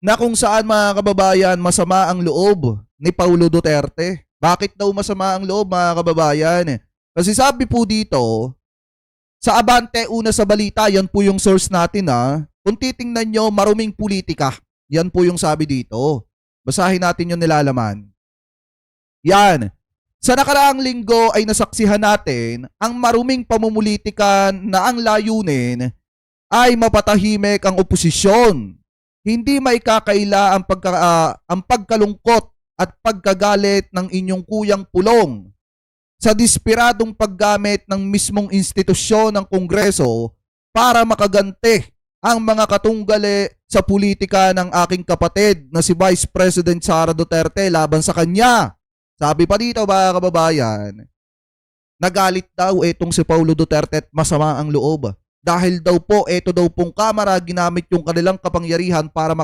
na kung saan mga kababayan masama ang loob ni Paulo Duterte. Bakit daw masama ang loob mga kababayan? Kasi sabi po dito, sa Abante, una sa balita, yan po yung source natin ha. Kung titingnan nyo, maruming politika. Yan po yung sabi dito. Basahin natin yung nilalaman. Yan. Sa nakaraang linggo ay nasaksihan natin ang maruming pamumulitika na ang layunin ay mapatahimik ang oposisyon. Hindi maikakaila ang pagkalungkot at pagkagalit ng inyong kuyang pulong sa desperadong paggamit ng mismong institusyon ng Kongreso para makaganti ang mga katunggali sa politika ng aking kapatid na si Vice President Sara Duterte laban sa kanya. Sabi pa dito mga kababayan, nagalit daw itong si Paulo Duterte at masama ang loob. Dahil daw po, ito daw pong kamera ginamit yung kanilang kapangyarihan para